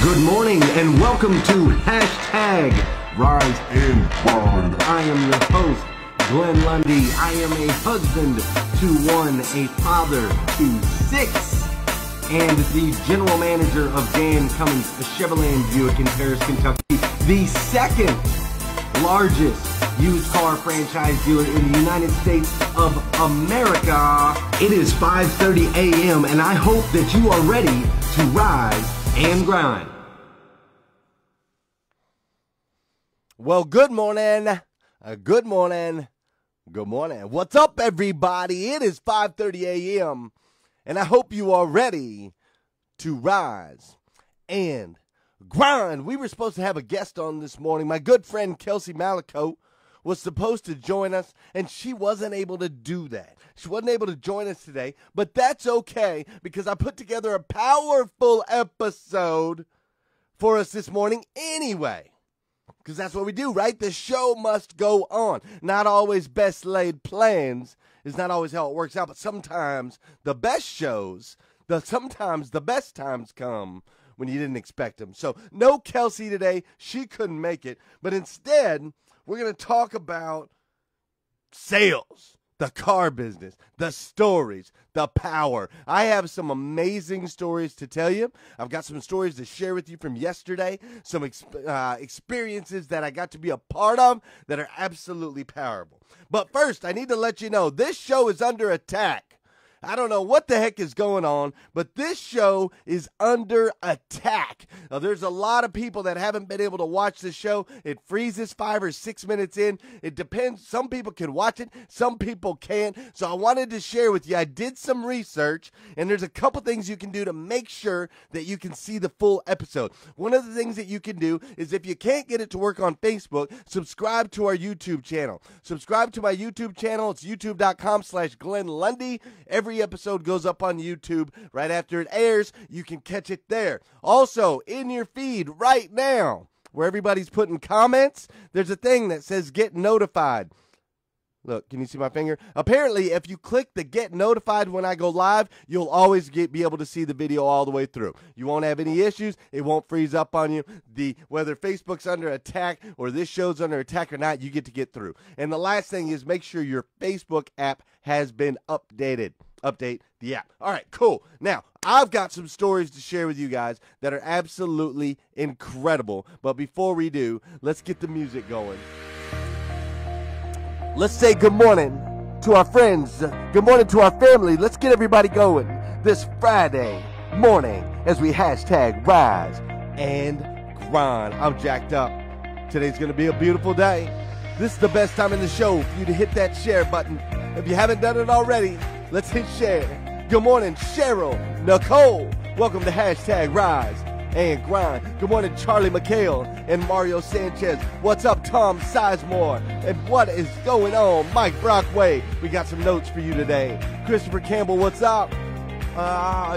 Good morning and welcome to Hashtag Rise and Grind. I am your host, Glenn Lundy. I am a husband to one, a father to six, and the general manager of Dan Cummings, a Chevrolet Buick in Paris, Kentucky, the second largest used car franchise dealer in the United States of America. It is 5:30 a.m. and I hope that you are ready to rise and grind. Well, good morning. Good morning. Good morning. What's up, everybody? It is 5:30 a.m. and I hope you are ready to rise and grind. We were supposed to have a guest on this morning. My good friend Kelsey Malico was supposed to join us, and she wasn't able to do that. She wasn't able to join us today, but that's okay because I put together a powerful episode for us this morning anyway. Because that's what we do, right? The show must go on. Not always best laid plans is not always how it works out, but sometimes the best shows, sometimes the best times come when you didn't expect them. So no Kelsey today. She couldn't make it. But instead, we're going to talk about sales, the car business, the stories, the power. I have some amazing stories to tell you. I've got some stories to share with you from yesterday, some experiences that I got to be a part of that are absolutely powerful. But first, I need to let you know this show is under attack. I don't know what the heck is going on, but this show is under attack. Now, there's a lot of people that haven't been able to watch the show. It freezes 5 or 6 minutes in. It depends. Some people can watch it. Some people can't. So I wanted to share with you. I did some research, and there's a couple things you can do to make sure that you can see the full episode. One of the things that you can do is if you can't get it to work on Facebook, subscribe to our YouTube channel. Subscribe to my YouTube channel. It's youtube.com/Glenn Lundy. Every episode goes up on YouTube right after it airs. You can catch it there. Also, in your feed right now, where everybody's putting comments, there's a thing that says get notified. Look, can you see my finger? Apparently, if you click the get notified when I go live, you'll always be able to see the video all the way through. You won't have any issues. It won't freeze up on you. Whether Facebook's under attack or this show's under attack or not, you get through. And the last thing is make sure your Facebook app has been updated. Update the app. All right, cool. Now, I've got some stories to share with you guys that are absolutely incredible. But before we do, let's get the music going. Let's say good morning to our friends. Good morning to our family. Let's get everybody going this Friday morning as we hashtag rise and grind. I'm jacked up. Today's going to be a beautiful day. This is the best time in the show for you to hit that share button. If you haven't done it already, let's hit share. Good morning, Cheryl, Nicole. Welcome to hashtag rise and grind. Good morning, Charlie McHale and Mario Sanchez. What's up, Tom Sizemore? And what is going on, Mike Brockway? We got some notes for you today. Christopher Campbell, what's up?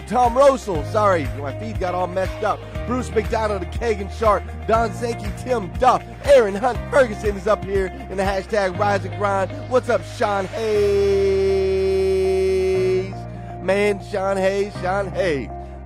Tom Rosel, sorry, my feed got all messed up. Bruce McDonald, Kagan Sharp, Don Zanke, Tim Duff, Aaron Hunt Ferguson is up here in the hashtag rise and grind. What's up, Sean Hayes? Man, Sean Hayes.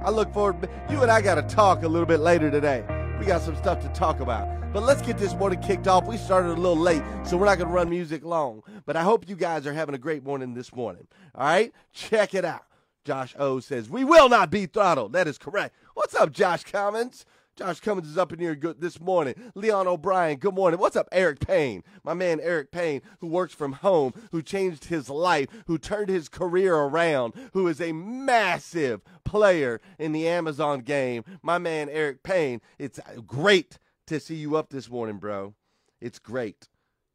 I look forward, you and I got to talk a little bit later today. We got some stuff to talk about. But let's get this morning kicked off. We started a little late, so we're not going to run music long. But I hope you guys are having a great morning this morning. All right? Check it out. Josh O says, we will not be throttled. That is correct. What's up, Josh Cummings? Josh Cummings is up in here good this morning. Leon O'Brien, good morning. What's up, Eric Payne? My man Eric Payne, who works from home, who changed his life, who turned his career around, who is a massive player in the Amazon game. My man Eric Payne, it's great to see you up this morning, bro. It's great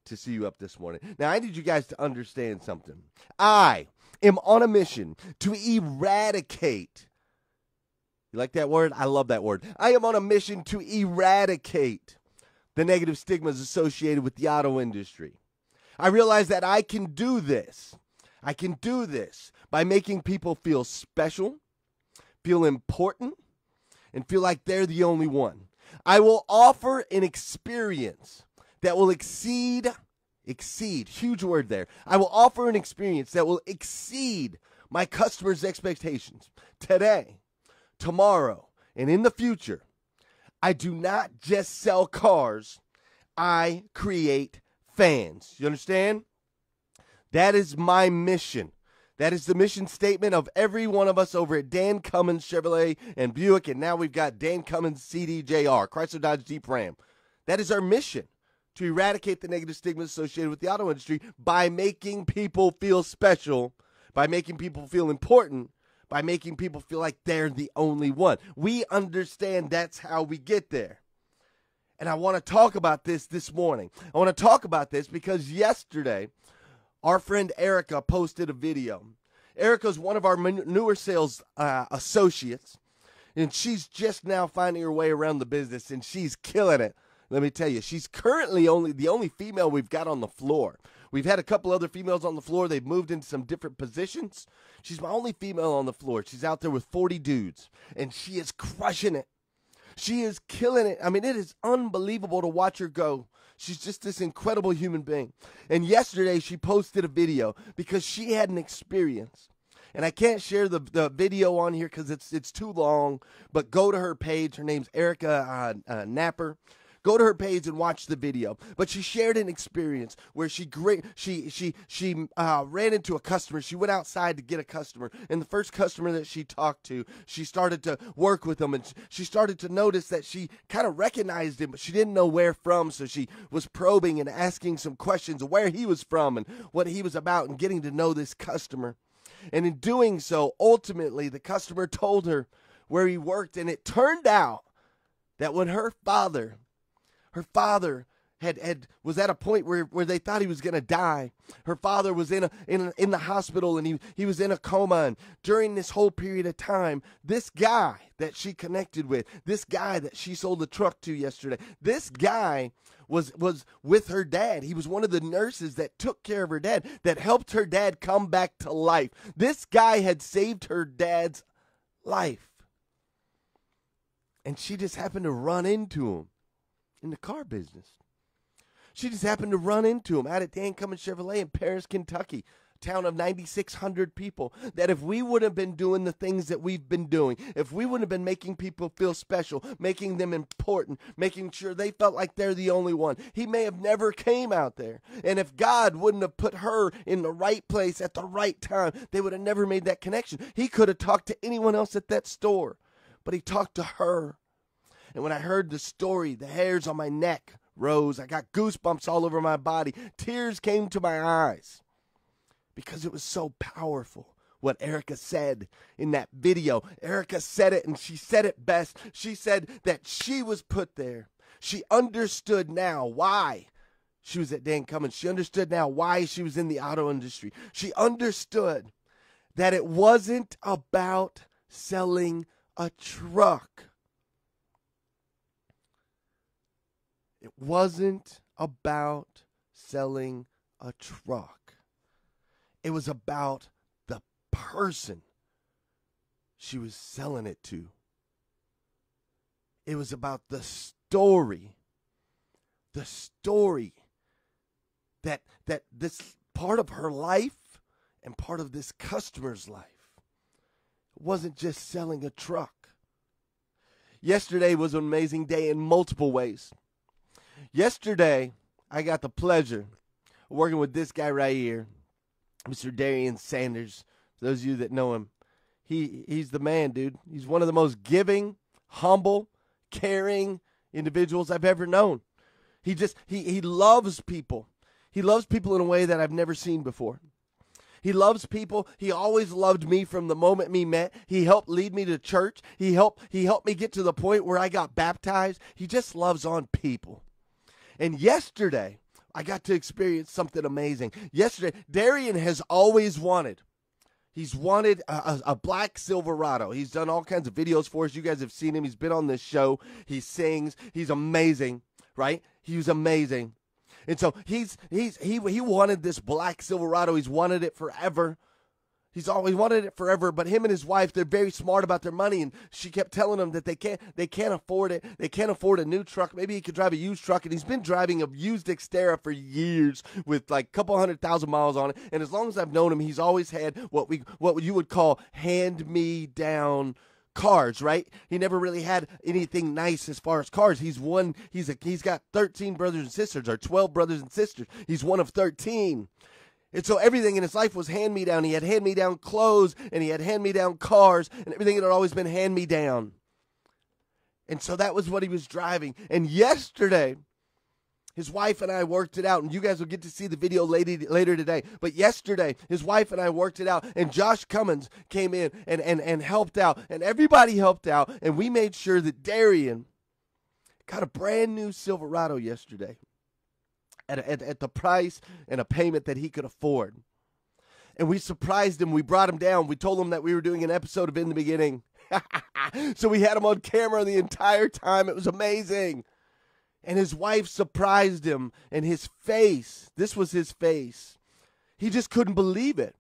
to see you up this morning. Now, I need you guys to understand something. I am on a mission to eradicate. You like that word? I love that word. I am on a mission to eradicate the negative stigmas associated with the auto industry. I realize that I can do this. I can do this by making people feel special, feel important, and feel like they're the only one. I will offer an experience that will exceed, huge word there. I will offer an experience that will exceed my customers' expectations today, tomorrow, and in the future. I do not just sell cars. I create fans. You understand? That is my mission. That is the mission statement of every one of us over at Dan Cummings Chevrolet and Buick, and now we've got Dan Cummings CDJR, Chrysler Dodge Jeep Ram. That is our mission, to eradicate the negative stigma associated with the auto industry by making people feel special, by making people feel important, by making people feel like they're the only one. We understand that's how we get there. And I want to talk about this morning. I want to talk about this because yesterday, our friend Erica posted a video. Erica's one of our newer sales associates, and she's just now finding her way around the business, and she's killing it. Let me tell you, she's currently the only female we've got on the floor. We've had a couple other females on the floor. They've moved into some different positions. She's my only female on the floor. She's out there with 40 dudes, and she is crushing it. She is killing it. I mean, it is unbelievable to watch her go. She's just this incredible human being. And yesterday she posted a video because she had an experience. And I can't share the video on here because it's too long. But go to her page. Her name's Erica Napper. Go to her page and watch the video. But she shared an experience where she ran into a customer. She went outside to get a customer. And the first customer that she talked to, she started to work with him. And she started to notice that she kind of recognized him, but she didn't know where from. So she was probing and asking some questions of where he was from and what he was about and getting to know this customer. And in doing so, ultimately, the customer told her where he worked. And it turned out that when her father was at a point where they thought he was going to die. Her father was in the hospital, and he was in a coma. And during this whole period of time, this guy that she connected with, this guy that she sold the truck to yesterday, this guy was with her dad. He was one of the nurses that took care of her dad, that helped her dad come back to life. This guy had saved her dad's life. And she just happened to run into him in the car business. She just happened to run into him out at Dan Cummings Chevrolet in Paris, Kentucky, a town of 9,600 people, that if we would have been doing the things that we've been doing, if we would have been making people feel special, making them important, making sure they felt like they're the only one, he may have never came out there. And if God wouldn't have put her in the right place at the right time, they would have never made that connection. He could have talked to anyone else at that store, but he talked to her. And when I heard the story, the hairs on my neck rose. I got goosebumps all over my body. Tears came to my eyes because it was so powerful what Erica said in that video. Erica said it, and she said it best. She said that she was put there. She understood now why she was at Dan Cummings. She understood now why she was in the auto industry. She understood that it wasn't about selling a truck. It wasn't about selling a truck. It was about the person she was selling it to. It was about the story that this part of her life and part of this customer's life. It wasn't just selling a truck. Yesterday was an amazing day in multiple ways. Yesterday, I got the pleasure of working with this guy right here, Mr. Damien Sanders. For those of you that know him, he's the man, dude. He's one of the most giving, humble, caring individuals I've ever known. He loves people. He loves people in a way that I've never seen before. He loves people. He always loved me from the moment we met. He helped lead me to church. He helped me get to the point where I got baptized. He just loves on people. And yesterday, I got to experience something amazing. Yesterday, Darian has always wanted. He's wanted a black Silverado. He's done all kinds of videos for us. You guys have seen him. He's been on this show. He sings. He's amazing, right? He was amazing. And so he wanted this black Silverado. He's wanted it forever. He's always wanted it forever, but him and his wife, they're very smart about their money, and she kept telling him that they can't afford it. They can't afford a new truck. Maybe he could drive a used truck, and he's been driving a used Xterra for years with like a couple 100,000 miles on it. And as long as I've known him, he's always had what you would call hand-me-down cars, right? He never really had anything nice as far as cars. He's got 13 brothers and sisters, or 12 brothers and sisters. He's one of 13. And so everything in his life was hand-me-down. He had hand-me-down clothes, and he had hand-me-down cars, and everything had always been hand-me-down. And so that was what he was driving. And yesterday, his wife and I worked it out, and you guys will get to see the video later today. But yesterday, his wife and I worked it out, and Josh Cummings came in and helped out, and everybody helped out, and we made sure that Darian got a brand new Silverado yesterday at the price and a payment that he could afford. And we surprised him. We brought him down. We told him that we were doing an episode of In the Beginning. So we had him on camera the entire time. It was amazing. And his wife surprised him, and his face, this was his face. He just couldn't believe it.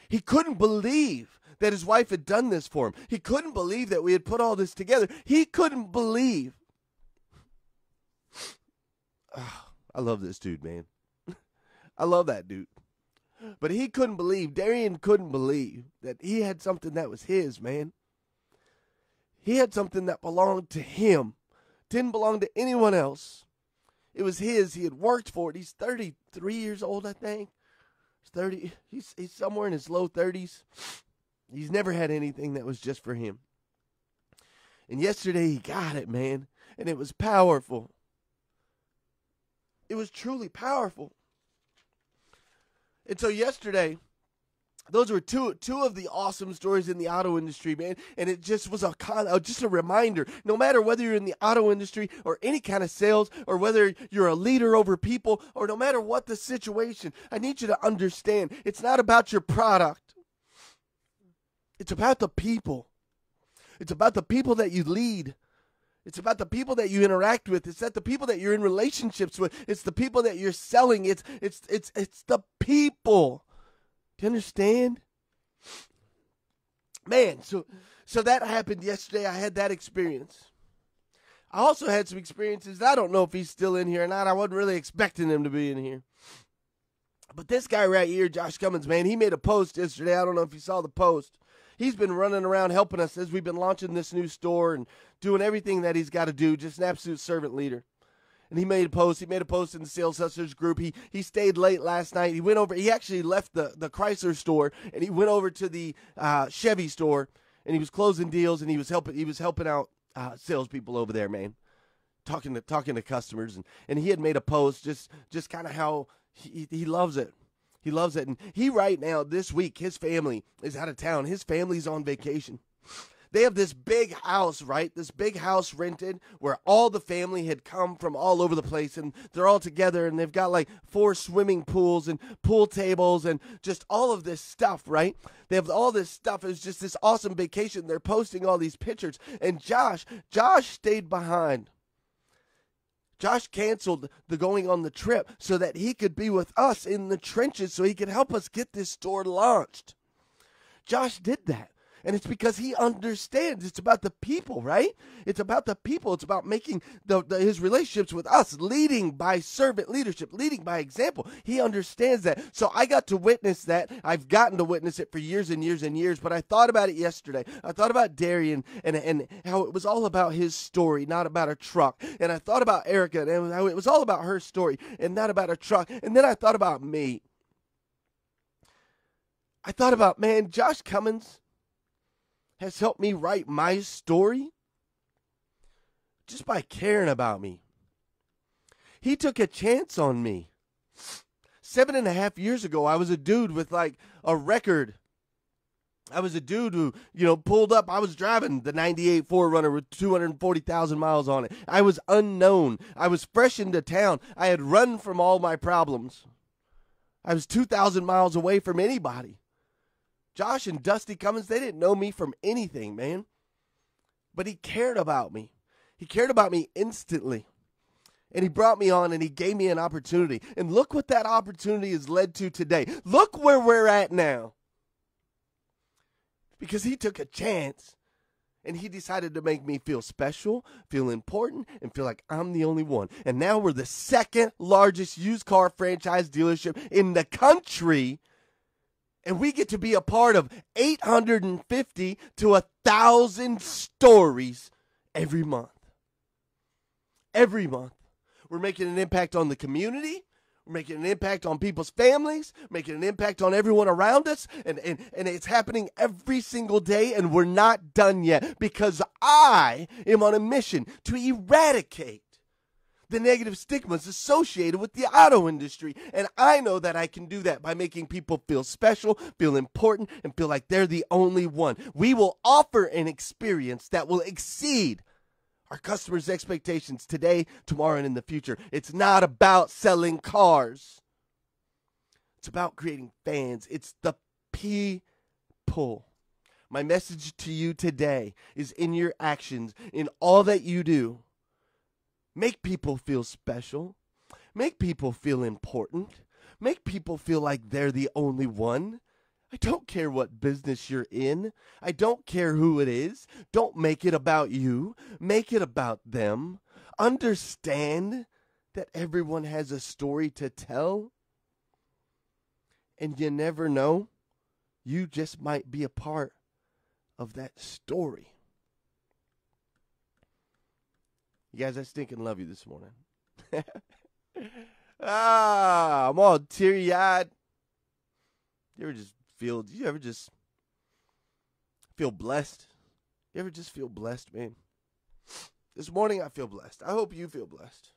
He couldn't believe that his wife had done this for him. He couldn't believe that we had put all this together. He couldn't believe. Oh, I love this dude, man. I love that dude. But he couldn't believe, Darian couldn't believe that he had something that was his, man. He had something that belonged to him. Didn't belong to anyone else. It was his. He had worked for it. He's 33 years old, I think. He's somewhere in his low 30s. He's never had anything that was just for him. And yesterday he got it, man. And it was powerful. It was truly powerful. And so yesterday, those were two of the awesome stories in the auto industry, man. And it just was just a reminder, no matter whether you're in the auto industry or any kind of sales, or whether you're a leader over people, or no matter what the situation, I need you to understand, it's not about your product. It's about the people. It's about the people that you lead. It's about the people that you interact with. It's the people that you're in relationships with. It's the people that you're selling. It's the people. Do you understand? Man, so that happened yesterday. I had that experience. I also had some experiences. I don't know if he's still in here or not. I wasn't really expecting him to be in here. But this guy right here, Josh Cummings, man, he made a post yesterday. I don't know if you saw the post. He's been running around helping us as we've been launching this new store and doing everything that he's got to do. Just an absolute servant leader. And he made a post. He made a post in the Sales Hustlers group. He stayed late last night. He went over. He actually left the Chrysler store, and he went over to the Chevy store, and he was closing deals, and he was helping out salespeople over there, man, talking to customers, and he had made a post just kind of how he loves it. He loves it, and he right now this week his family is out of town. His family's on vacation. They have this big house, right? This big house rented where all the family had come from all over the place, and they're all together, and they've got like 4 swimming pools and pool tables and just all of this stuff, right? They have all this stuff. It was just this awesome vacation. They're posting all these pictures, and Josh stayed behind. Josh canceled the going on the trip so that he could be with us in the trenches so he could help us get this store launched. Josh did that. And it's because he understands it's about the people, right? It's about the people. It's about making his relationships with us, leading by servant leadership, leading by example. He understands that. So I got to witness that. I've gotten to witness it for years and years and years, but I thought about it yesterday. I thought about Darian and how it was all about his story, not about a truck. And I thought about Erica and how it was all about her story and not about a truck. And then I thought about me. I thought about, man, Josh Cummings has helped me write my story just by caring about me. He took a chance on me. 7.5 years ago, I was a dude with like a record. I was a dude who, pulled up. I was driving the 98 4Runner with 240,000 miles on it. I was unknown. I was fresh into town. I had run from all my problems. I was 2,000 miles away from anybody. Josh and Dusty Cummings, they didn't know me from anything, man. But he cared about me. He cared about me instantly. And he brought me on and he gave me an opportunity. And look what that opportunity has led to today. Look where we're at now. Because he took a chance and he decided to make me feel special, feel important, and feel like I'm the only one. And now we're the second largest used car franchise dealership in the country. And we get to be a part of 850 to 1,000 stories every month. Every month. We're making an impact on the community. We're making an impact on people's families, making an impact on everyone around us, and it's happening every single day, and we're not done yet because I am on a mission to eradicate the negative stigmas associated with the auto industry, and I know that I can do that by making people feel special, feel important, and feel like they're the only one. We will offer an experience that will exceed our customers' expectations today, tomorrow, and in the future. It's not about selling cars. It's about creating fans. It's the people. My message to you today is in your actions, in all that you do. Make people feel special. Make people feel important. Make people feel like they're the only one. I don't care what business you're in. I don't care who it is. Don't make it about you. Make it about them. Understand that everyone has a story to tell. And you never know. You just might be a part of that story. You guys, I stinking love you this morning. I'm all teary-eyed. You ever just feel blessed? You ever just feel blessed, man? This morning I feel blessed. I hope you feel blessed.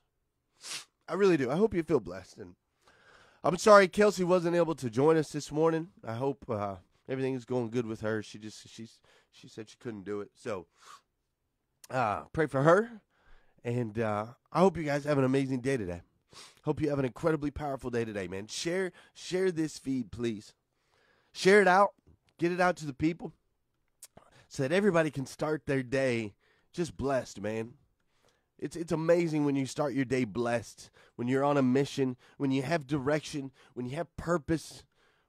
I really do. I hope you feel blessed. And I'm sorry Kelsey wasn't able to join us this morning. I hope everything is going good with her. She said she couldn't do it. So pray for her. And I hope you guys have an amazing day today. Hope you have an incredibly powerful day today, man. Share this feed, please. Share it out. Get it out to the people so that everybody can start their day just blessed, man. It's amazing when you start your day blessed, when you're on a mission, when you have direction, when you have purpose,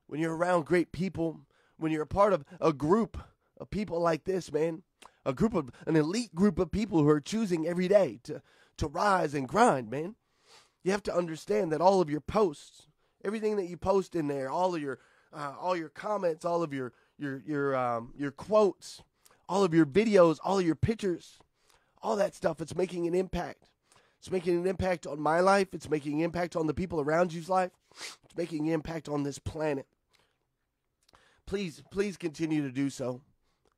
when you're around great people, when you're a part of a group of people like this, man. An elite group of people who are choosing every day to rise and grind, man. You have to understand that all of your posts, everything that you post in there, all your comments, all of your quotes, all of your videos, all of your pictures, all that stuff, it's making an impact. It's making an impact on my life. It's making an impact on the people around you's life. It's making an impact on this planet. Please continue to do so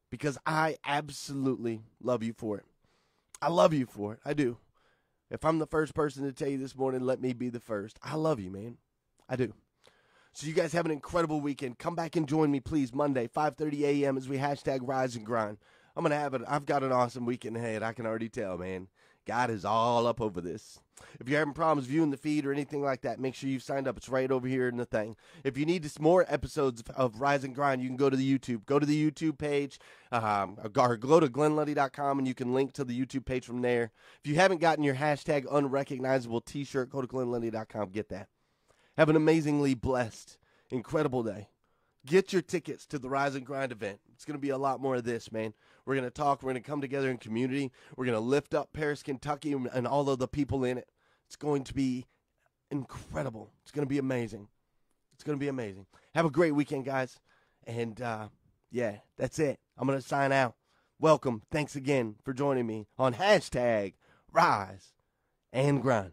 because I absolutely love you for it. I love you for it. I do. If I'm the first person to tell you this morning, let me be the first. I love you, man. I do. So you guys have an incredible weekend. Come back and join me, please, Monday, 5:30 a.m. as we hashtag Rise and Grind. I've got an awesome weekend ahead. I can already tell, man. God is all up over this. If you're having problems viewing the feed or anything like that, make sure you've signed up. It's right over here in the thing. If you need more episodes of Rise and Grind, you can go to the YouTube. Go to the YouTube page, or go to glenlundy.com, and you can link to the YouTube page from there. If you haven't gotten your hashtag unrecognizable t-shirt, go to glenlundy.com. Get that. Have an amazingly blessed, incredible day. Get your tickets to the Rise and Grind event. It's going to be a lot more of this, man. We're going to talk. We're going to come together in community. We're going to lift up Paris, Kentucky, and all of the people in it. It's going to be incredible. It's going to be amazing. It's going to be amazing. Have a great weekend, guys. And, yeah, that's it. I'm going to sign out. Welcome. Thanks again for joining me on hashtag Rise and Grind.